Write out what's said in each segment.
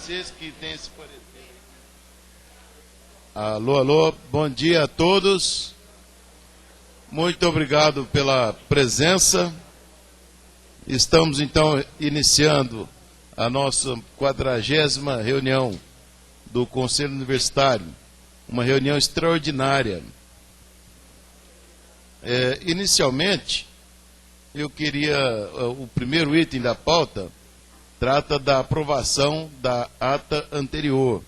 Vocês que têm esse parecer. Alô, alô, bom dia a todos. Muito obrigado pela presença. Estamos, então, iniciando a nossa 40ª reunião do Conselho Universitário, uma reunião extraordinária. Inicialmente, eu queria, o primeiro item da pauta trata da aprovação da ata anterior.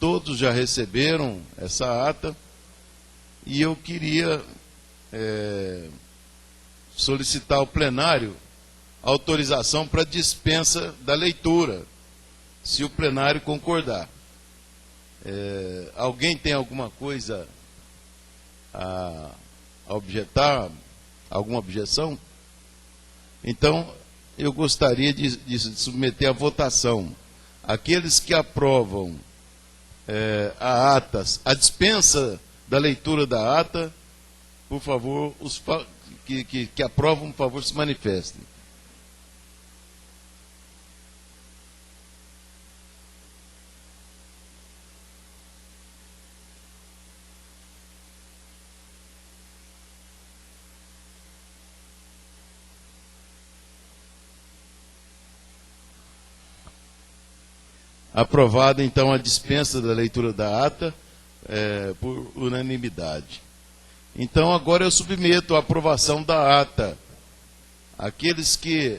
Todos já receberam essa ata e eu queria solicitar ao plenário autorização para dispensa da leitura, se o plenário concordar. Alguém tem alguma coisa a objetar, alguma objeção? Então, eu gostaria de submeter à votação. Aqueles que aprovam a dispensa da leitura da ata, por favor, os que aprovam, por favor, se manifestem. Aprovada, então, a dispensa da leitura da ata por unanimidade. Então, agora eu submeto a aprovação da ata. Aqueles que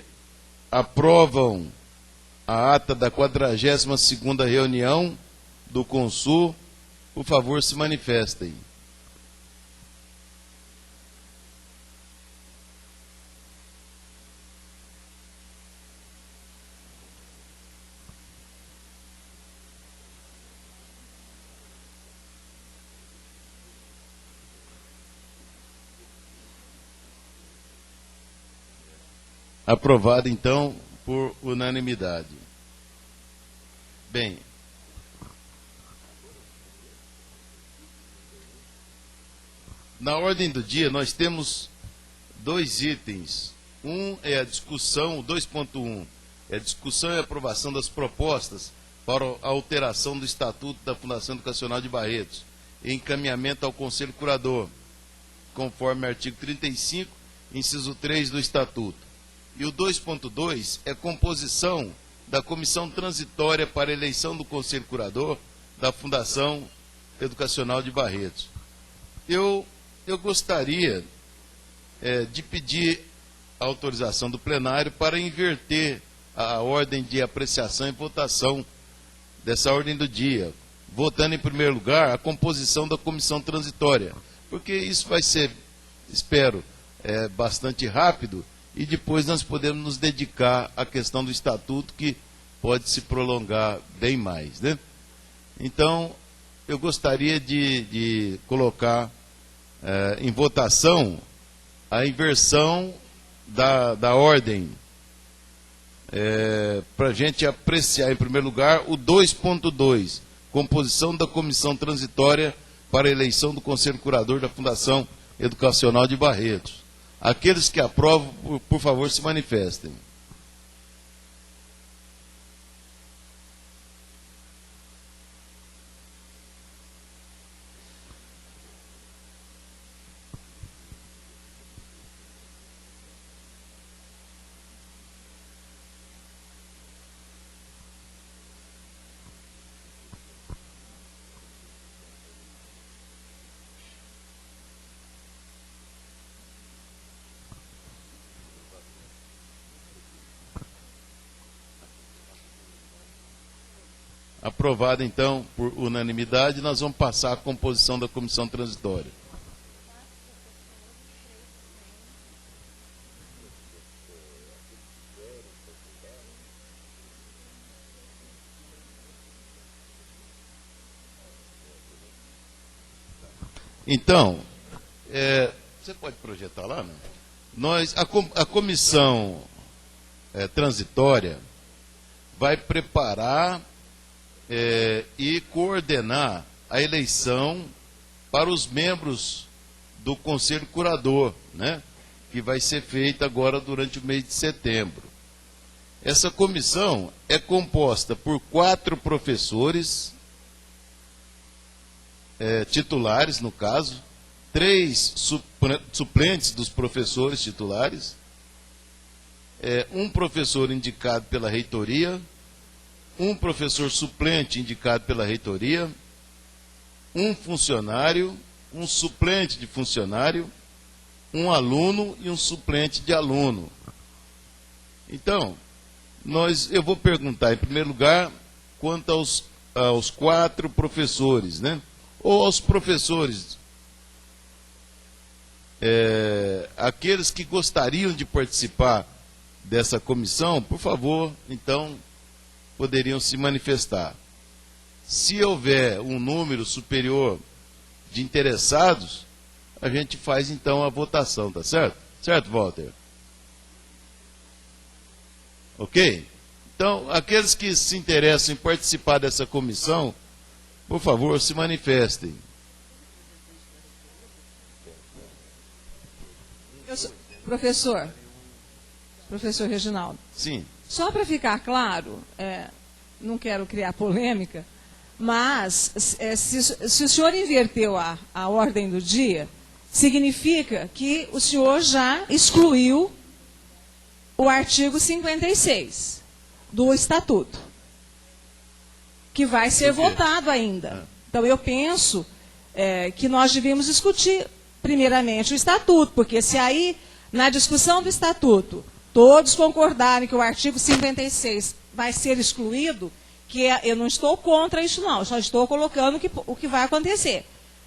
aprovam a ata da 42ª reunião do Consul, por favor, se manifestem. Aprovado, então, por unanimidade. Bem, na ordem do dia nós temos dois itens. Um é a discussão, o 2.1, é a discussão e aprovação das propostas para a alteração do Estatuto da Fundação Educacional de Barretos, e encaminhamento ao Conselho Curador, conforme artigo 35, inciso 3 do Estatuto. E o 2.2 é composição da comissão transitória para a eleição do Conselho Curador da Fundação Educacional de Barretos. Eu gostaria de pedir a autorização do plenário para inverter a ordem de apreciação e votação dessa ordem do dia, votando em primeiro lugar a composição da comissão transitória, porque isso vai ser, espero, bastante rápido, e depois nós podemos nos dedicar à questão do estatuto, que pode se prolongar bem mais, né? Então, eu gostaria de colocar em votação a inversão da ordem, para a gente apreciar, em primeiro lugar, o 2.2, composição da comissão transitória para a eleição do Conselho Curador da Fundação Educacional de Barretos. Aqueles que aprovam, por favor, se manifestem. Aprovado, então, por unanimidade, nós vamos passar à composição da comissão transitória. Então, você pode projetar lá, não? A comissão transitória vai preparar e coordenar a eleição para os membros do Conselho Curador, né, que vai ser feita agora durante o mês de setembro. Essa comissão é composta por 4 professores, titulares, no caso, 3 suplentes dos professores titulares, um professor indicado pela reitoria, um professor suplente indicado pela reitoria, um funcionário, um suplente de funcionário, um aluno e um suplente de aluno. Então, eu vou perguntar, em primeiro lugar, quanto aos 4 professores, né? Ou aos professores, aqueles que gostariam de participar dessa comissão, por favor, então, poderiam se manifestar. Se houver um número superior de interessados, a gente faz então a votação, tá certo? Certo, Walter? Ok? Então, aqueles que se interessam em participar dessa comissão, por favor, se manifestem. Professor Reginaldo. Sim. Só para ficar claro, não quero criar polêmica, mas se o senhor inverteu a ordem do dia, significa que o senhor já excluiu o artigo 56 do Estatuto, que vai ser votado ainda. Então, eu penso que nós devíamos discutir, primeiramente, o Estatuto, porque se aí, na discussão do Estatuto, todos concordarem que o artigo 56 vai ser excluído, eu não estou contra isso não, só estou colocando o que vai acontecer.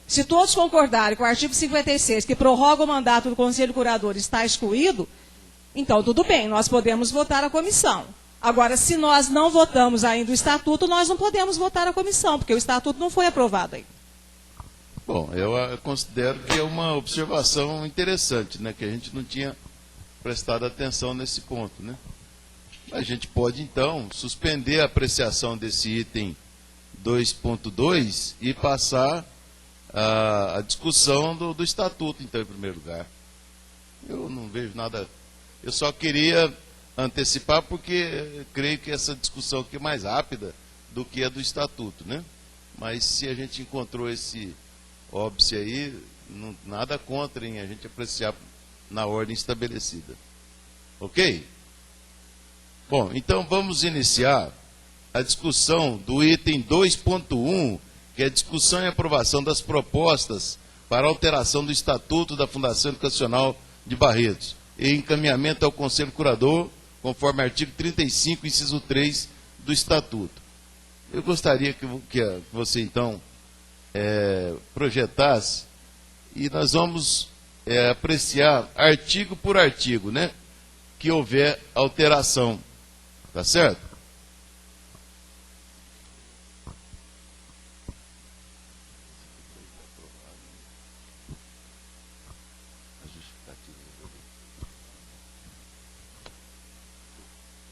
Se todos concordarem que o artigo 56, que prorroga o mandato do Conselho Curador, está excluído, então tudo bem, nós podemos votar a comissão. Agora, se nós não votamos ainda o Estatuto, nós não podemos votar a comissão, porque o Estatuto não foi aprovado ainda. Bom, eu considero que é uma observação interessante, né, que a gente não tinha prestado atenção nesse ponto, né? A gente pode, então, suspender a apreciação desse item 2.2 e passar a discussão do Estatuto, então, em primeiro lugar. Eu não vejo nada... Eu só queria antecipar porque creio que essa discussão aqui é mais rápida do que a do Estatuto, né? Mas se a gente encontrou esse óbice aí, nada contra em a gente apreciar na ordem estabelecida. Ok? Bom, então vamos iniciar a discussão do item 2.1, que é a discussão e aprovação das propostas para alteração do Estatuto da Fundação Educacional de Barretos e encaminhamento ao Conselho Curador, conforme artigo 35, inciso 3 do Estatuto. Eu gostaria que você, então, projetasse, e nós vamos apreciar artigo por artigo, né, que houver alteração. Tá certo?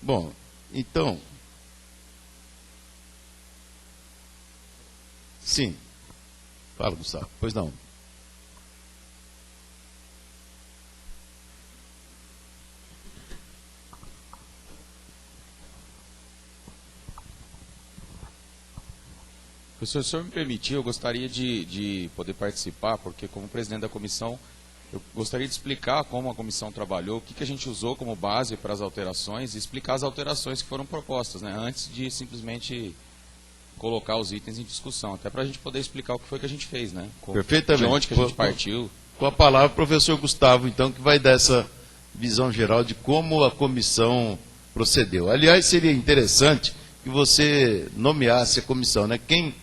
Bom, então... Sim. Fala, Gustavo. Pois não. Professor, se o senhor me permitir, eu gostaria de poder participar, porque como presidente da comissão, eu gostaria de explicar como a comissão trabalhou, o que a gente usou como base para as alterações e explicar as alterações que foram propostas, né, antes de simplesmente colocar os itens em discussão, até para a gente poder explicar o que foi que a gente fez, né? Perfeitamente. De onde que a gente partiu. Com a palavra o professor Gustavo, então, que vai dar essa visão geral de como a comissão procedeu. Aliás, seria interessante que você nomeasse a comissão, né? Quem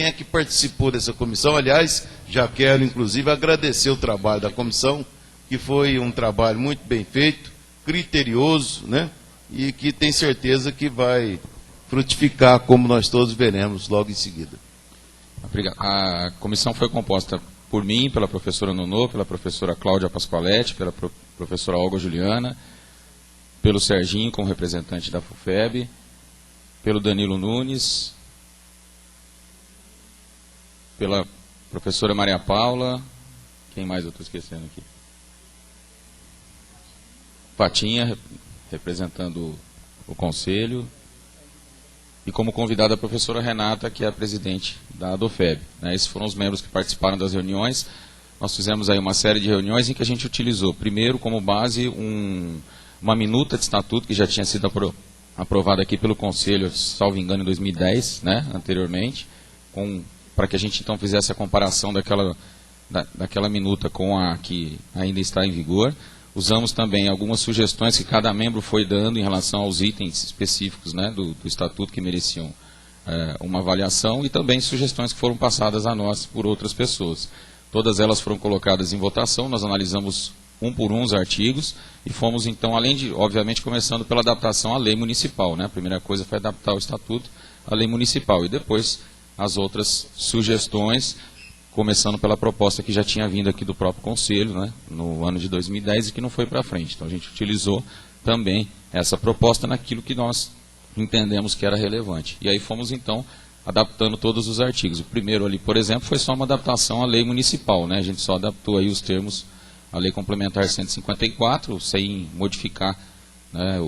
é que participou dessa comissão? Aliás, já quero, inclusive, agradecer o trabalho da comissão, que foi um trabalho muito bem feito, criterioso, né? E que tem certeza que vai frutificar, como nós todos veremos logo em seguida. Obrigado. A comissão foi composta por mim, pela professora Nonô, pela professora Cláudia Pascoaletti, pela professora Olga Juliana, pelo Serginho, como representante da FUFEB, pelo Danilo Nunes, pela professora Maria Paula, quem mais eu estou esquecendo aqui? Patinha, representando o Conselho, e como convidada a professora Renata, que é a presidente da ADOFEB. Né? Esses foram os membros que participaram das reuniões. Nós fizemos aí uma série de reuniões em que a gente utilizou, primeiro, como base, uma minuta de estatuto que já tinha sido aprovada aqui pelo Conselho, salvo engano, em 2010, né, anteriormente, para que a gente então fizesse a comparação daquela minuta com a que ainda está em vigor. Usamos também algumas sugestões que cada membro foi dando em relação aos itens específicos, né, do Estatuto que mereciam uma avaliação, e também sugestões que foram passadas a nós por outras pessoas. Todas elas foram colocadas em votação, nós analisamos um por um os artigos e fomos então, além de, obviamente, começando pela adaptação à lei municipal, né? A primeira coisa foi adaptar o Estatuto à lei municipal e depois as outras sugestões, começando pela proposta que já tinha vindo aqui do próprio Conselho, né, no ano de 2010 e que não foi para frente. Então a gente utilizou também essa proposta naquilo que nós entendemos que era relevante. E aí fomos então adaptando todos os artigos. O primeiro ali, por exemplo, foi só uma adaptação à lei municipal, né? A gente só adaptou aí os termos à lei complementar 154, sem modificar, né,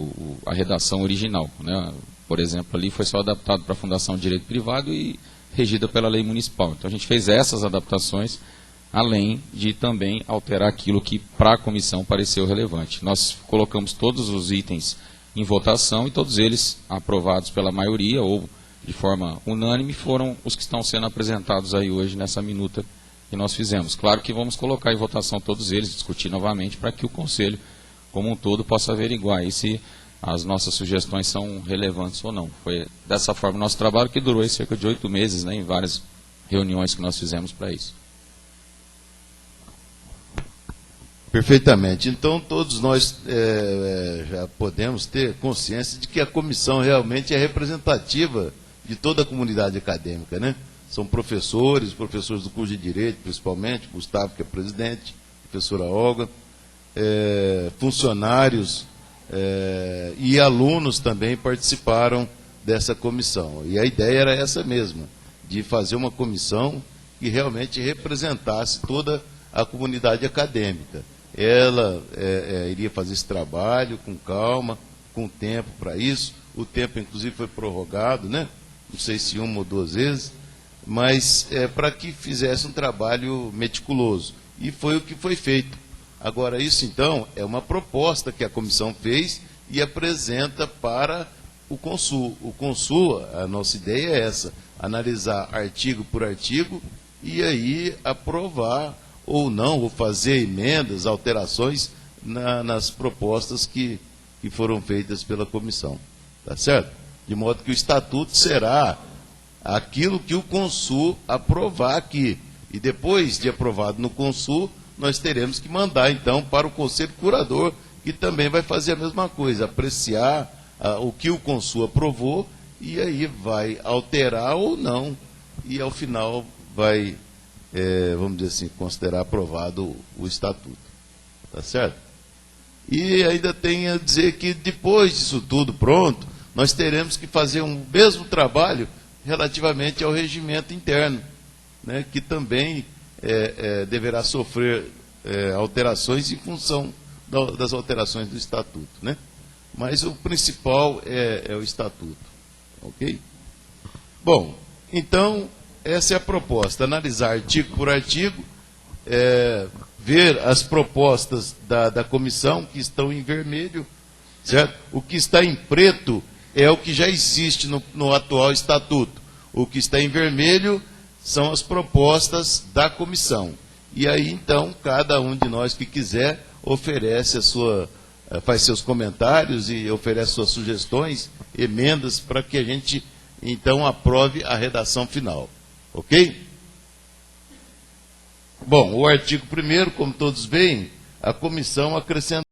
a redação original, né? Por exemplo, ali foi só adaptado para a Fundação de Direito Privado e regida pela lei municipal. Então a gente fez essas adaptações, além de também alterar aquilo que para a comissão pareceu relevante. Nós colocamos todos os itens em votação e todos eles aprovados pela maioria ou de forma unânime foram os que estão sendo apresentados aí hoje nessa minuta que nós fizemos. Claro que vamos colocar em votação todos eles, discutir novamente para que o Conselho como um todo possa averiguar aí se as nossas sugestões são relevantes ou não. Foi dessa forma o nosso trabalho, que durou cerca de 8 meses, né, em várias reuniões que nós fizemos para isso. Perfeitamente. Então, todos nós já podemos ter consciência de que a comissão realmente é representativa de toda a comunidade acadêmica, né? São professores do curso de Direito, principalmente, Gustavo, que é presidente, professora Olga, funcionários, e alunos também participaram dessa comissão. E a ideia era essa mesma, de fazer uma comissão que realmente representasse toda a comunidade acadêmica. Ela iria fazer esse trabalho com calma, com tempo para isso. O tempo, inclusive, foi prorrogado, né? Não sei se 1 ou 2 vezes, mas para que fizesse um trabalho meticuloso. E foi o que foi feito. Agora, isso, então, é uma proposta que a comissão fez e apresenta para o Consul. O Consul, a nossa ideia é essa, analisar artigo por artigo e aí aprovar ou não, ou fazer emendas, alterações nas propostas que foram feitas pela comissão. Tá certo? De modo que o Estatuto será aquilo que o Consul aprovar aqui. E depois de aprovado no Consul, nós teremos que mandar, então, para o Conselho Curador, que também vai fazer a mesma coisa, apreciar o que o Consul aprovou, e aí vai alterar ou não, e ao final vai, vamos dizer assim, considerar aprovado o Estatuto. Tá certo? E ainda tem a dizer que depois disso tudo pronto, nós teremos que fazer um mesmo trabalho relativamente ao regimento interno, né, que também deverá sofrer alterações em função das alterações do Estatuto, né? Mas o principal é o Estatuto, ok? Bom, então, essa é a proposta, analisar artigo por artigo, ver as propostas da comissão que estão em vermelho, certo? O que está em preto é o que já existe no atual Estatuto. O que está em vermelho são as propostas da comissão. E aí, então, cada um de nós que quiser oferece faz seus comentários e oferece suas sugestões, emendas, para que a gente, então, aprove a redação final. Ok? Bom, o artigo 1º, como todos veem, a comissão acrescentou